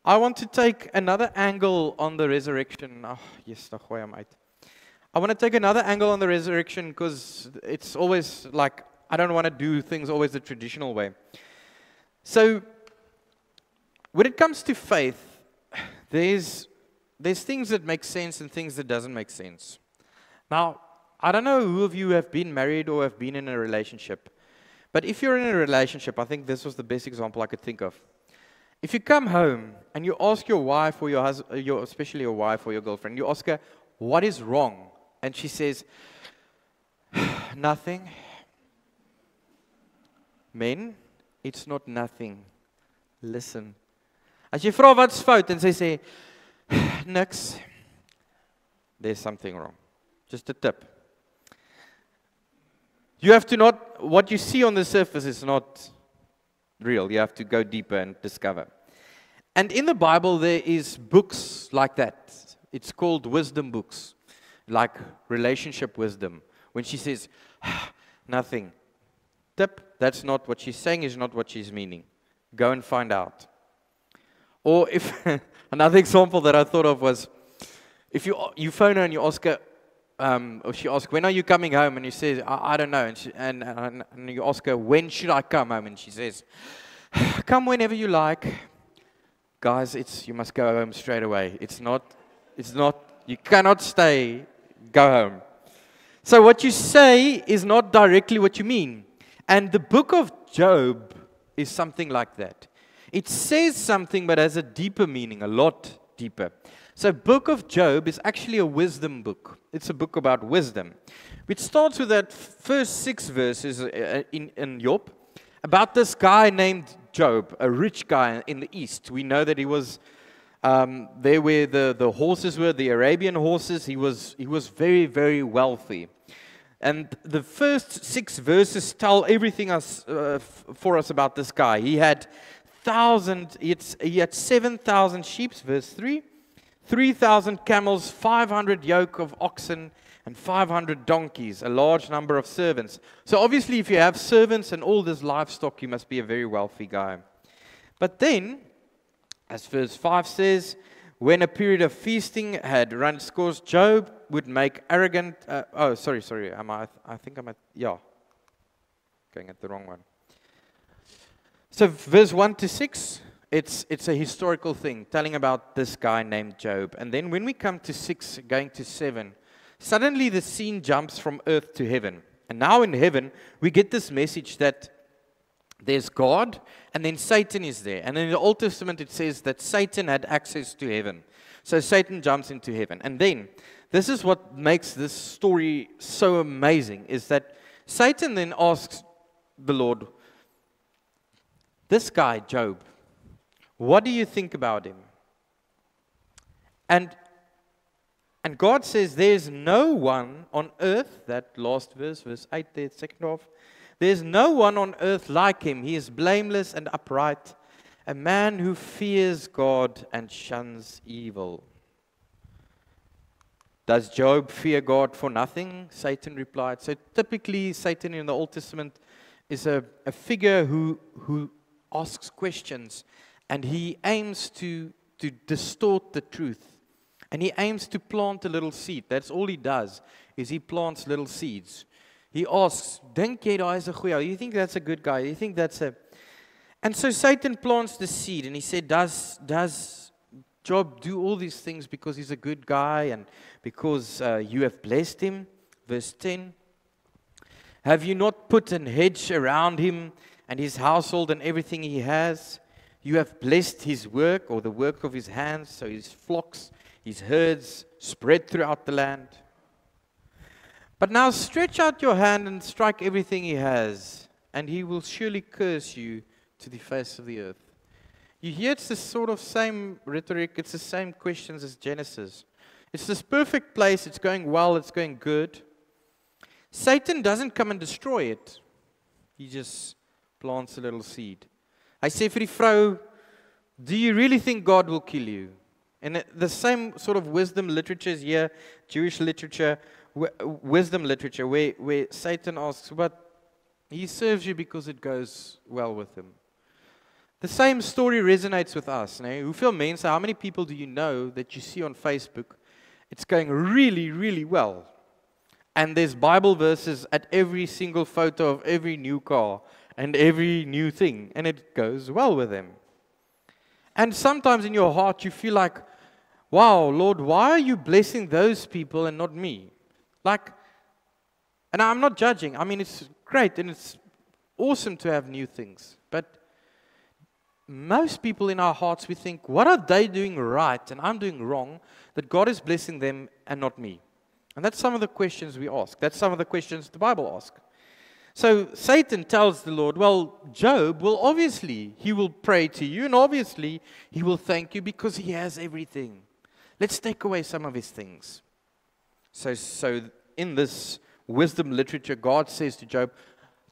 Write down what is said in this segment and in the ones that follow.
I want to take another angle on the resurrection. Oh, yes, I want to take another angle on the resurrection because it's always like, I don't want to do things always the traditional way. So, when it comes to faith, there's things that make sense and things that doesn't make sense. Now, I don't know who of you have been married or have been in a relationship, but if you're in a relationship, I think this was the best example I could think of. If you come home and you ask your wife or your husband, especially your wife or your girlfriend, you ask her, what is wrong? And she says, nothing. Men, it's not nothing. Listen. As jy vra wat's fout en sy sê, niks, there's something wrong. Just a tip. You have to not, what you see on the surface is not real. You have to go deeper and discover. And in the Bible, there is books like that. It's called wisdom books, like relationship wisdom. When she says, nothing, tip, that's not what she's saying, is not what she's meaning. Go and find out. Or if, another example that I thought of was, if you phone her and you ask her, or she asks, when are you coming home? And you say, I don't know. And you ask her, when should I come home? And she says, come whenever you like. Guys, you must go home straight away. It's not, you cannot stay, go home. So what you say is not directly what you mean. And the book of Job is something like that. It says something but has a deeper meaning, a lot deeper. So book of Job is actually a wisdom book. It's a book about wisdom. It starts with that first 6 verses in Job about this guy named Job, a rich guy in the east. We know that he was there where the horses were, the Arabian horses. He was very, very wealthy. And the first 6 verses tell everything for us about this guy. He had 7,000 sheep, verse 3. 3,000 camels, 500 yoke of oxen, and 500 donkeys, a large number of servants. So obviously, if you have servants and all this livestock, you must be a very wealthy guy. But then, as verse 5 says, when a period of feasting had run its course, Job would make arrogant... I think I'm at... Yeah. Going at the wrong one. So verse 1 to 6... It's a historical thing, telling about this guy named Job. And then when we come to 6, going to 7, suddenly the scene jumps from earth to heaven. And now in heaven, we get this message that there's God, and then Satan is there. And in the Old Testament, it says that Satan had access to heaven. So Satan jumps into heaven. And then, this is what makes this story so amazing, is that Satan then asks the Lord, this guy, Job, what do you think about him? And God says, there's no one on earth, that last verse 8 there, second half, there's no one on earth like him. He is blameless and upright, a man who fears God and shuns evil. Does Job fear God for nothing? Satan replied. So typically, Satan in the Old Testament is a figure who asks questions. And he aims to distort the truth. And he aims to plant a little seed. That's all he does, is he plants little seeds. He asks, Dink jy daai is 'n goeie ou? You think that's a good guy? You think that's a... And so Satan plants the seed, and he said, does Job do all these things because he's a good guy and because you have blessed him? Verse 10. Have you not put an hedge around him and his household and everything he has? You have blessed his work, or the work of his hands, so his flocks, his herds spread throughout the land. But now stretch out your hand and strike everything he has, and he will surely curse you to the face of the earth. You hear it's the sort of same rhetoric, it's the same questions as Genesis. It's this perfect place, it's going well, it's going good. Satan doesn't come and destroy it. He just plants a little seed. Hy sê vir die vrou, do you really think God will kill you? And the same sort of wisdom literature is here, Jewish literature, wisdom literature, where Satan asks, but he serves you because it goes well with him. The same story resonates with us. Nee? Hoeveel mense, how many people do you know that you see on Facebook? It's going really, really well. And there's Bible verses at every single photo of every new car and every new thing. And it goes well with them. And sometimes in your heart you feel like, wow, Lord, why are you blessing those people and not me? Like, and I'm not judging. I mean, it's great and it's awesome to have new things. But most people in our hearts, we think, what are they doing right and I'm doing wrong that God is blessing them and not me? And that's some of the questions we ask. That's some of the questions the Bible asks. So Satan tells the Lord, well, Job will obviously, he will pray to you and obviously he will thank you because he has everything. Let's take away some of his things. So in this wisdom literature, God says to Job,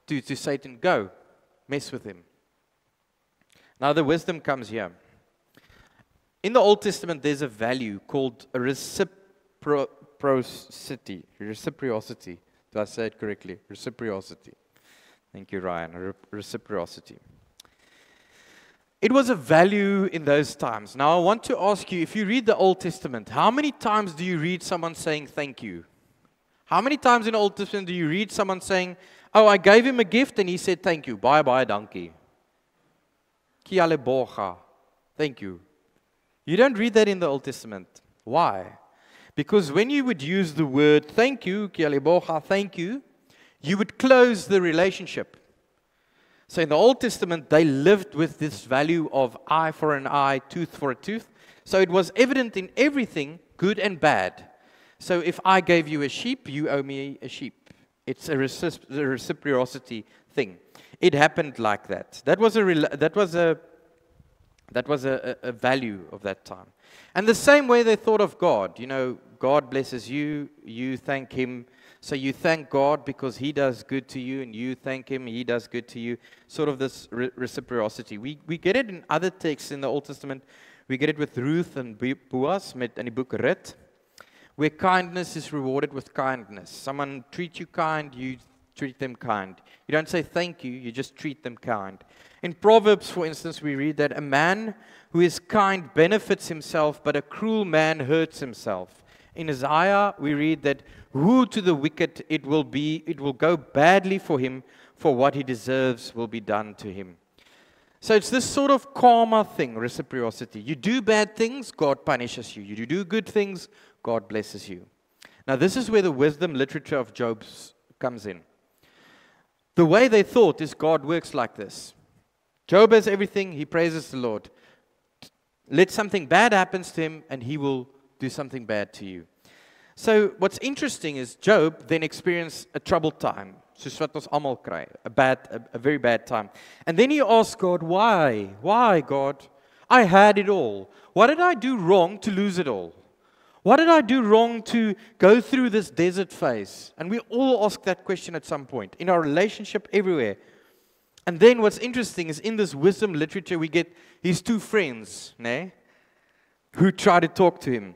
to Satan, go, mess with him. Now the wisdom comes here. In the Old Testament, there's a value called a reciprocity. Reciprocity. Did I say it correctly? Reciprocity. Thank you, Ryan. Reciprocity. It was a value in those times. Now I want to ask you, if you read the Old Testament, how many times do you read someone saying thank you? How many times in the Old Testament do you read someone saying, oh, I gave him a gift and he said thank you. Bye bye, donkey. Ki ale boga. Thank you. You don't read that in the Old Testament. Why? Because when you would use the word thank you, ki ale boga, thank you would close the relationship. So in the Old Testament, they lived with this value of eye for an eye, tooth for a tooth. So it was evident in everything, good and bad. So if I gave you a sheep, you owe me a sheep. It's a reciprocity thing. It happened like that. That was a value of that time. And the same way they thought of God. You know, God blesses you, you thank Him. So you thank God because He does good to you, and you thank Him, He does good to you. Sort of this reciprocity. We get it in other texts in the Old Testament. We get it with Ruth and Boaz in the book Rut, where kindness is rewarded with kindness. Someone treats you kind, you treat them kind. You don't say thank you, you just treat them kind. In Proverbs, for instance, we read that a man who is kind benefits himself, but a cruel man hurts himself. In Isaiah, we read that woe to the wicked, it will go badly for him, for what he deserves will be done to him. So it's this sort of karma thing, reciprocity. You do bad things, God punishes you. You do good things, God blesses you. Now this is where the wisdom literature of Job comes in. The way they thought is God works like this. Job has everything, he praises the Lord. Let something bad happen to him and he will do something bad to you. So what's interesting is Job then experienced a troubled time. Soos wat ons almal kry, a very bad time. And then he asked God, why? Why, God? I had it all. What did I do wrong to lose it all? What did I do wrong to go through this desert phase? And we all ask that question at some point, in our relationship, everywhere. And then what's interesting is in this wisdom literature, we get his two friends, who try to talk to him.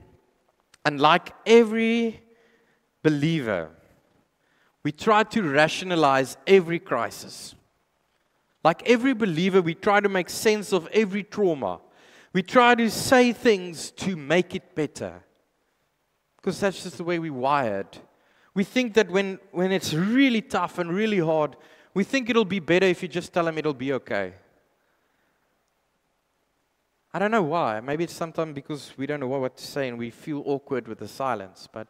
And like every believer, we try to rationalize every crisis. Like every believer, we try to make sense of every trauma. We try to say things to make it better. Because that's just the way we're wired. We think that when it's really tough and really hard, we think it'll be better if you just tell them it'll be okay. I don't know why. Maybe it's sometimes because we don't know what to say and we feel awkward with the silence. But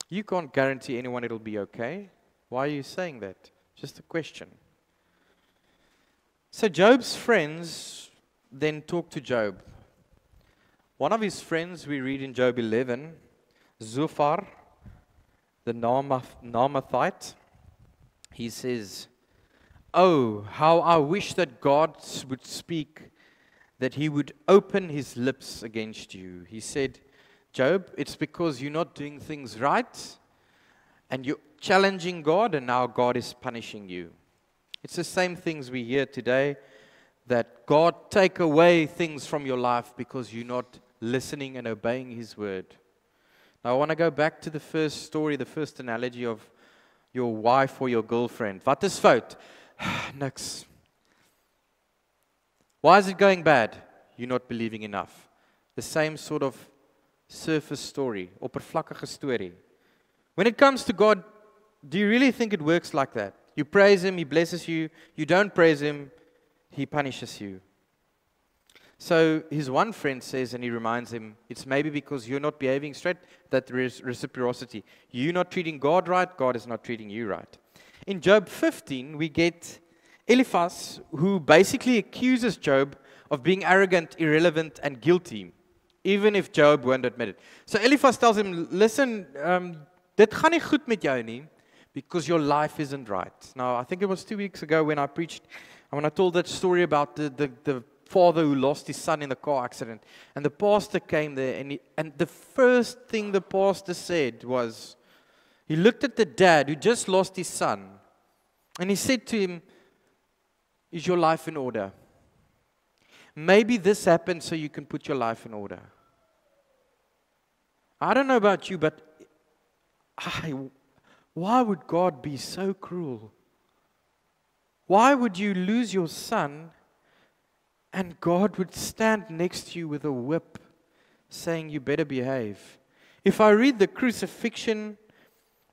you can't guarantee anyone it'll be okay. Why are you saying that? Just a question. So Job's friends then talk to Job. One of his friends, we read in Job 11, Zophar, the Naamathite, he says, oh, how I wish that God would speak, that He would open His lips against you. He said, Job, it's because you're not doing things right, and you're challenging God, and now God is punishing you. It's the same things we hear today, that God take away things from your life because you're not listening and obeying His word. Now I want to go back to the first story, the first analogy of your wife or your girlfriend. Wat is fout? Niks. Why is it going bad? You're not believing enough. The same sort of surface story, oppervlakkige story. When it comes to God, do you really think it works like that? You praise Him, He blesses you. You don't praise Him, He punishes you. So his one friend says, and he reminds him, it's maybe because you're not behaving straight, that there is reciprocity. You're not treating God right, God is not treating you right. In Job 15, we get Eliphaz, who basically accuses Job of being arrogant, irrelevant, and guilty, even if Job won't admit it. So Eliphaz tells him, listen, dit gaan nie goed met jou nie, because your life isn't right. Now, I think it was 2 weeks ago when I preached, and when I told that story about the father who lost his son in the car accident. And the pastor came there, and the first thing the pastor said was, he looked at the dad who just lost his son, and he said to him, is your life in order? Maybe this happened so you can put your life in order. I don't know about you, but why would God be so cruel? Why would you lose your son and God would stand next to you with a whip saying you better behave? If I read the crucifixion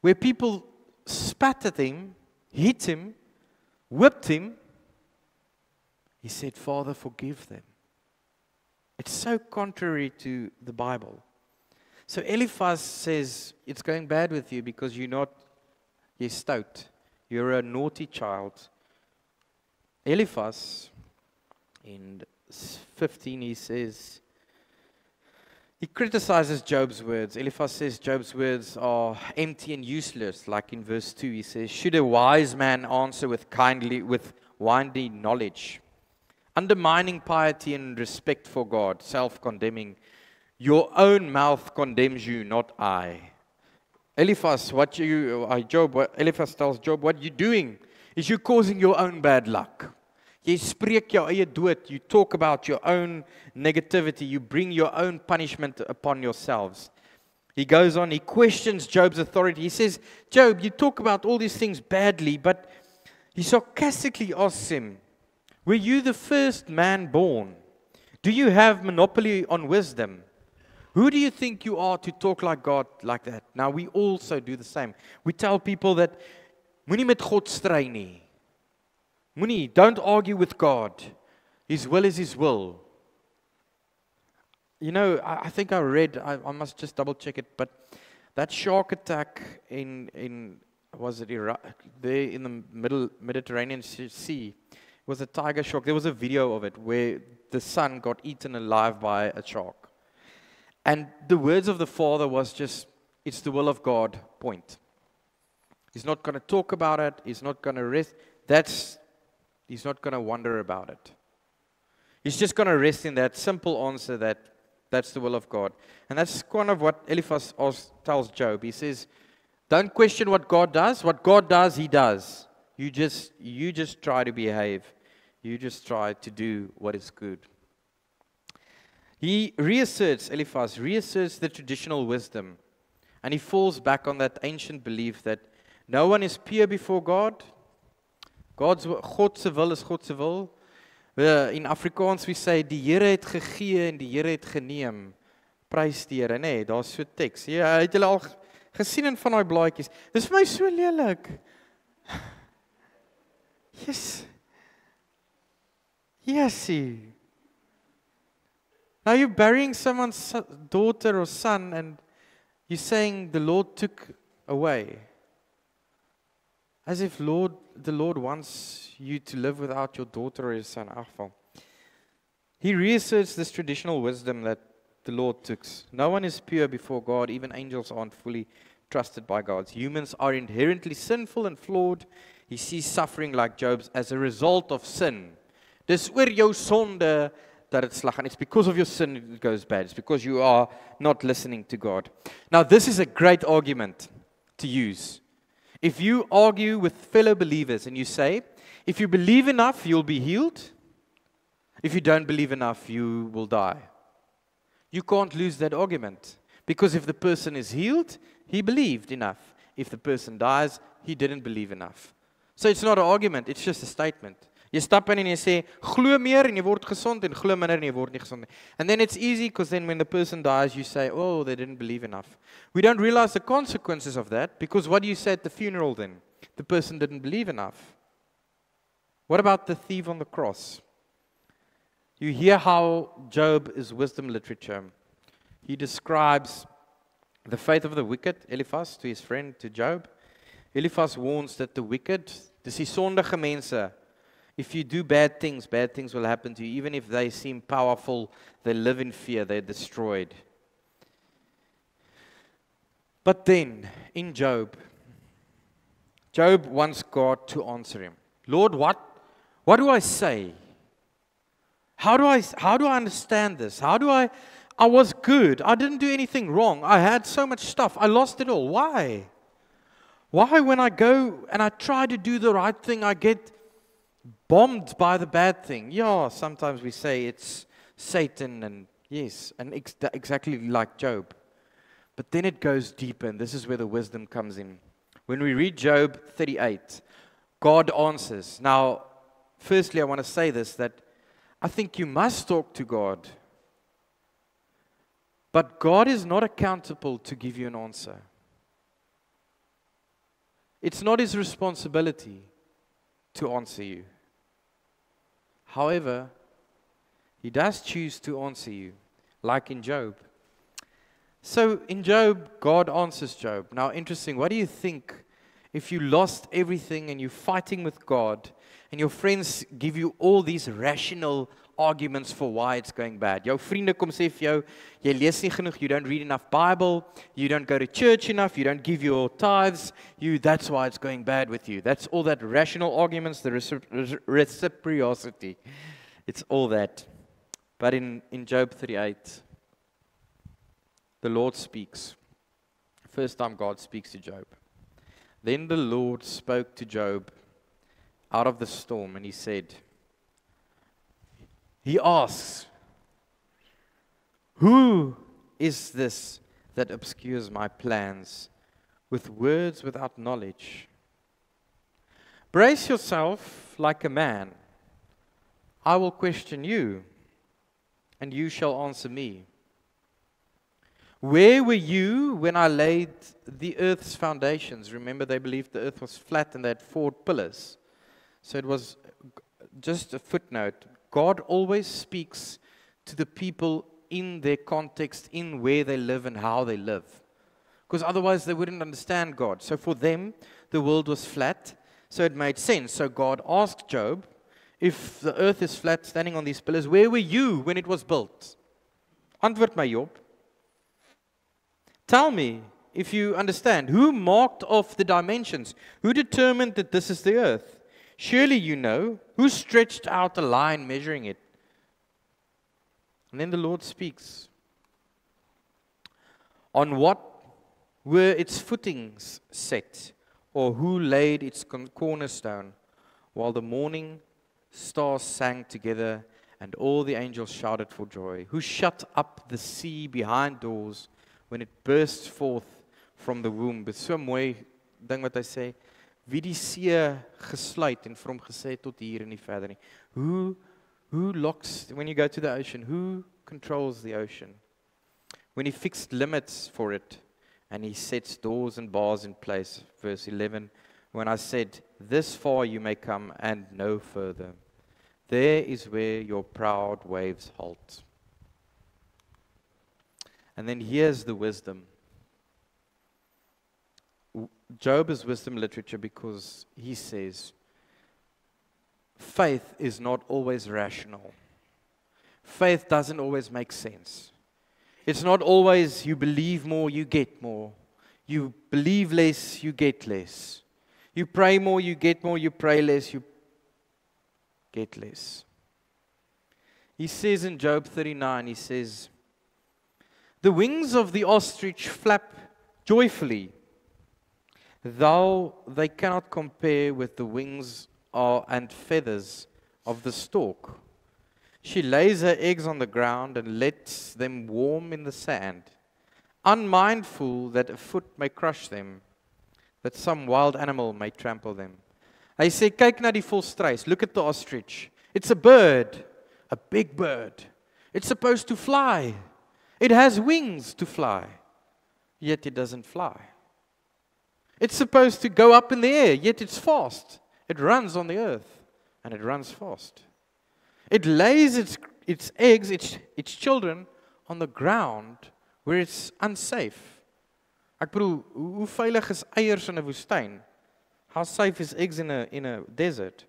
where people spat at him, hit him, whipped him, he said, Father, forgive them. It's so contrary to the Bible. So Eliphaz says, it's going bad with you because you're stout. You're a naughty child. Eliphaz, in 15, he says, he criticizes Job's words. Eliphaz says Job's words are empty and useless. Like in verse 2, he says, should a wise man answer with windy knowledge, undermining piety and respect for God, self-condemning, your own mouth condemns you, not I. Eliphaz tells Job, what you're doing is you're causing your own bad luck. Jy spreek jou eie dood. You talk about your own negativity. You bring your own punishment upon yourselves. He goes on, he questions Job's authority. He says, Job, you talk about all these things badly, but he sarcastically asks him, were you the first man born? Do you have monopoly on wisdom? Who do you think you are to talk like God like that? Now, we also do the same. We tell people that, moenie met God stry nie. Moenie, don't argue with God. His will is His will. You know, I think I read, I must just double check it, but that shark attack was it Iraq, there in the Mediterranean Sea, was a tiger shark. There was a video of it where the son got eaten alive by a shark. And the words of the father was just, it's the will of God, point. He's not going to talk about it. He's not going to rest. He's not going to wonder about it. He's just going to rest in that simple answer that that's the will of God. And that's kind of what Eliphaz tells Job. He says, don't question what God does. What God does, He does. You just try to behave. You just try to do what is good. Eliphaz reasserts the traditional wisdom. And he falls back on that ancient belief that no one is pure before God. God se wil is God se wil. In Afrikaans we say die Here het gegee en die Here het geneem. Prys die Here, nê? Daar's so teks. Ja, het julle al gesien in van daai blaadjies? Dis vir my so lelik. Yesie. Now you're burying someone's daughter or son and you're saying the Lord took away. As if the Lord wants you to live without your daughter or your son. He reasserts this traditional wisdom that the Lord took. No one is pure before God. Even angels aren't fully trusted by God. Humans are inherently sinful and flawed. He sees suffering like Job's as a result of sin. Dis oor jou sonde that it's sleg. And it's because of your sin it goes bad. It's because you are not listening to God. Now this is a great argument to use. If you argue with fellow believers and you say, if you believe enough, you'll be healed. If you don't believe enough, you will die. You can't lose that argument. Because if the person is healed, he believed enough. If the person dies, he didn't believe enough. So it's not an argument, it's just a statement. Jy stap in en jy sê, glo meer en jy word gesond en glo minder en jy word nie gesond nie. And then it's easy because then when the person dies, you say, oh, they didn't believe enough. We don't realize the consequences of that because what do you say at the funeral then? The person didn't believe enough. What about the thief on the cross? You hear how Job is wisdom literature. He describes the faith of the wicked, Eliphaz, to his friend, to Job. Eliphaz warns that the wicked, dis die sondige mense, if you do bad things will happen to you. Even if they seem powerful, they live in fear, they're destroyed. But then, in Job wants God to answer him. Lord, what do I say? How do I understand this? I was good. I didn't do anything wrong. I had so much stuff. I lost it all. Why? Why when I go and I try to do the right thing, I get bombed by the bad thing? Yeah, sometimes we say it's Satan and yes, and exactly like Job. But then it goes deeper, and this is where the wisdom comes in. When we read Job 38, God answers. Now, firstly, I want to say this, that I think you must talk to God. But God is not accountable to give you an answer. It's not His responsibility to answer you. However, He does choose to answer you, like in Job. So in Job, God answers Job. Now, interesting, what do you think if you lost everything and you're fighting with God and your friends give you all these rational arguments for why it's going bad? Jou vriende kom sê vir jou, jy lees nie genoeg, you don't read enough Bible, you don't go to church enough, you don't give your tithes, that's why it's going bad with you. That's all that rational arguments, the reciprocity. It's all that. But in Job 38, the Lord speaks. First time God speaks to Job. Then the Lord spoke to Job out of the storm, and He said, He asks, who is this that obscures my plans with words without knowledge? Brace yourself like a man. I will question you, and you shall answer me. Where were you when I laid the earth's foundations? Remember, they believed the earth was flat and they had 4 pillars. So it was just a footnote. God always speaks to the people in their context, in where they live and how they live. Because otherwise they wouldn't understand God. So for them, the world was flat, so it made sense. So God asked Job, if the earth is flat, standing on these pillars, where were you when it was built? Antwoord my, Job. Tell me, if you understand, who marked off the dimensions? Who determined that this is the earth? Surely you know. Who stretched out a line measuring it? And then the Lord speaks. On what were its footings set? Or who laid its cornerstone? While the morning stars sang together and all the angels shouted for joy. Who shut up the sea behind doors when it burst forth from the womb? It's so mooi ding wat hy sê, wie die see gesluit en vir hom gesê tot hier en nie verder nie. Who locks, when you go to the ocean, who controls the ocean? When He fixed limits for it and He sets doors and bars in place. Verse 11, when I said, this far you may come and no further. There is where your proud waves halt. And then here's the wisdom. Job is wisdom literature because he says, faith is not always rational. Faith doesn't always make sense. It's not always you believe more, you get more. You believe less, you get less. You pray more, you get more. You pray less, you get less. He says in Job 39, he says, the wings of the ostrich flap joyfully, though they cannot compare with the wings and feathers of the stork. She lays her eggs on the ground and lets them warm in the sand, unmindful that a foot may crush them, that some wild animal may trample them. Hy sê, kyk na die volstruis, look at the ostrich. It's a bird, a big bird. It's supposed to fly. It has wings to fly, yet it doesn't fly. It's supposed to go up in the air, yet it's fast. It runs on the earth, and it runs fast. It lays its eggs, its children, on the ground where it's unsafe. Ek bedoel, hoe veilig is eiers in 'n woestyn? How safe is eggs in a desert?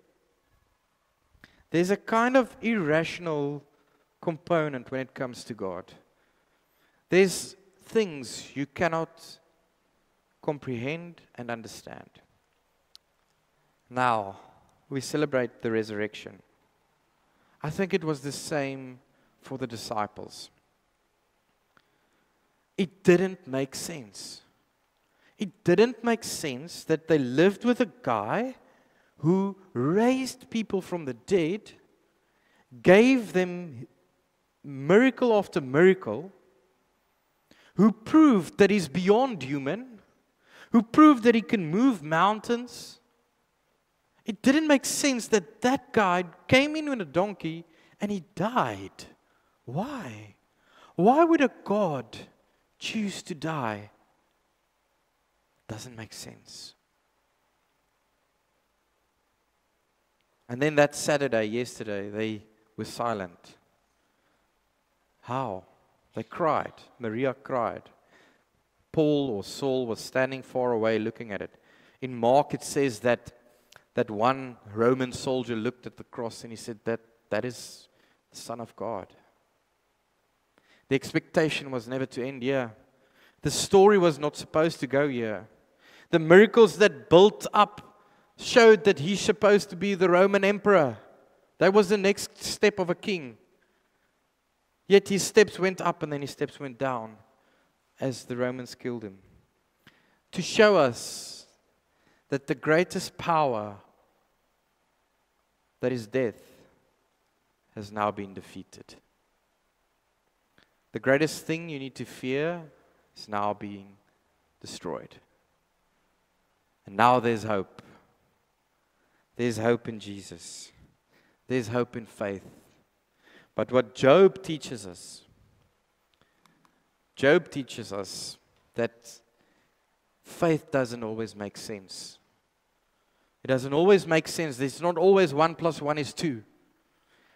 There's a kind of irrational component when it comes to God. There's things you cannot comprehend and understand. Now, we celebrate the resurrection. I think it was the same for the disciples. It didn't make sense. It didn't make sense that they lived with a guy who raised people from the dead, gave them miracle after miracle, who proved that he's beyond human, who proved that he can move mountains. It didn't make sense that that guy came in with a donkey and he died. Why? Why would a God choose to die? Doesn't make sense. And then that Saturday, yesterday, they were silent. How? They cried. Maria cried. Paul or Saul was standing far away looking at it. In Mark it says that one Roman soldier looked at the cross and he said that is the Son of God. The expectation was never to end here. The story was not supposed to go here. The miracles that built up showed that he's supposed to be the Roman emperor. That was the next step of a king. Yet his steps went up and then his steps went down as the Romans killed him. To show us that the greatest power, that is death, has now been defeated. The greatest thing you need to fear is now being destroyed. And now there's hope. There's hope in Jesus. There's hope in faith. But what Job teaches us that faith doesn't always make sense. It doesn't always make sense. There's not always 1 + 1 is 2.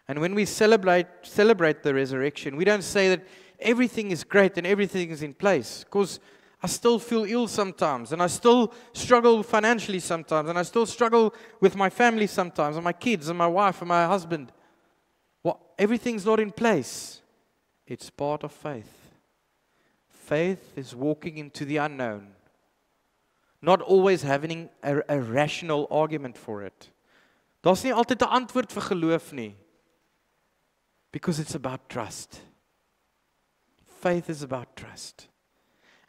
And when we celebrate the resurrection, we don't say that everything is great and everything is in place. Because I still feel ill sometimes, and I still struggle financially sometimes, and I still struggle with my family sometimes, and my kids, and my wife, and my husband. Well, everything's not in place. It's part of faith. Faith is walking into the unknown. Not always having a rational argument for it. Daar's nie altyd 'n antwoord vir geloof nie. Because it's about trust. Faith is about trust.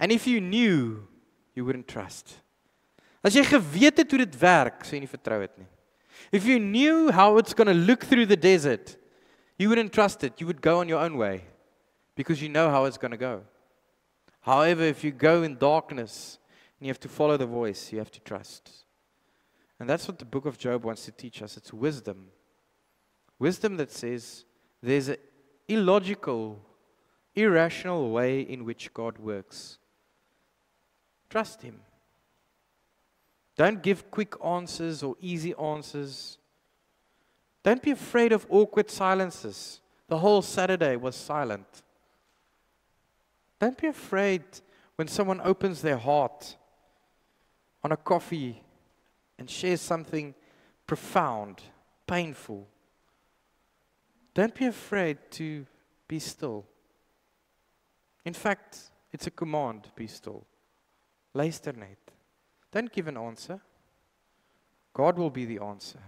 And if you knew, you wouldn't trust. As jy geweet het hoe dit werk, sou jy nie vertrou het nie. If you knew how it's going to look through the desert, you wouldn't trust it. You would go on your own way. Because you know how it's going to go. However, if you go in darkness, and you have to follow the voice, you have to trust. And that's what the book of Job wants to teach us. It's wisdom. Wisdom that says there's an illogical, irrational way in which God works. Trust Him. Don't give quick answers or easy answers. Don't be afraid of awkward silences. The whole Saturday was silent. Don't be afraid when someone opens their heart on a coffee and shares something profound, painful. Don't be afraid to be still. In fact, it's a command, be still. Luister net. Don't give an answer. God will be the answer.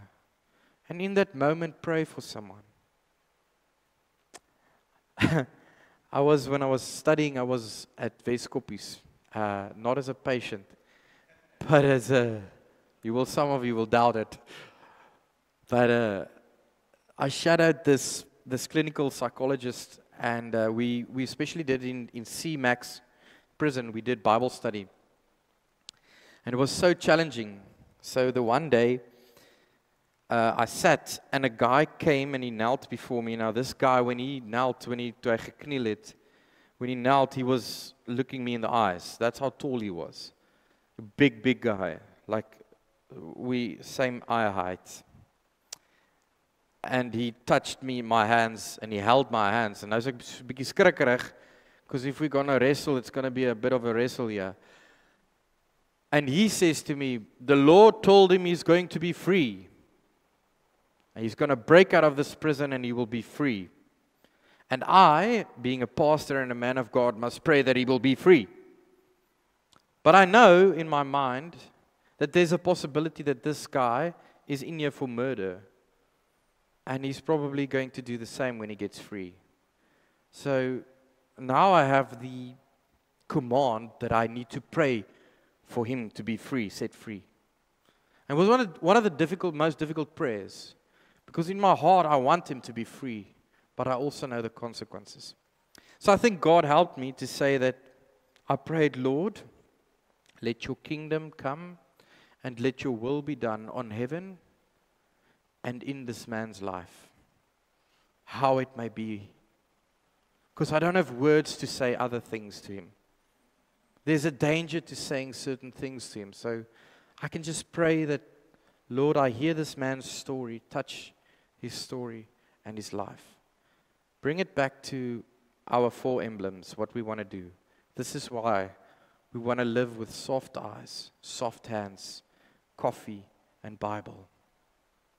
And in that moment, pray for someone. When I was studying, I was at Weskoppies, not as a patient, but as some of you will doubt it. But I shadowed this clinical psychologist, and we especially did in CMAX prison, we did Bible study. And it was so challenging. So the one day, I sat, and a guy came and he knelt before me. Now, this guy, when he knelt, toe hy gekniel het, when he knelt, he was looking me in the eyes. That's how tall he was. A big, big guy, like same eye height. And he touched me in my hands, and he held my hands. And I was like, bietjie skrikkerig, because if we're going to wrestle, it's going to be a bit of a wrestle here. And he says to me, the Lord told him he's going to be free. And he's going to break out of this prison and he will be free. And I, being a pastor and a man of God, must pray that he will be free. But I know in my mind that there's a possibility that this guy is in here for murder. And he's probably going to do the same when he gets free. So now I have the command that I need to pray for him to be free, set free. And it was one of the most difficult prayers. Because in my heart, I want him to be free. But I also know the consequences. So I think God helped me to say that I prayed, Lord, let your kingdom come and let your will be done on heaven and in this man's life. How it may be. Because I don't have words to say other things to him. There's a danger to saying certain things to him. So I can just pray that, Lord, I hear this man's story, touch his story and his life. Bring it back to our 4 emblems, what we want to do. This is why we want to live with soft eyes, soft hands, coffee, and Bible.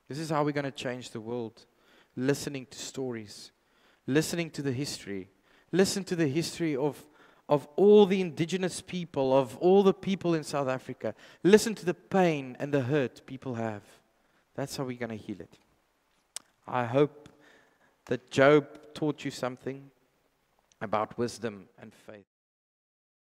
This is how we're going to change the world. Listening to stories, listening to the history. Listen to the history of all the indigenous people, of all the people in South Africa. Listen to the pain and the hurt people have. That's how we're going to heal it. I hope that Job taught you something about wisdom and faith.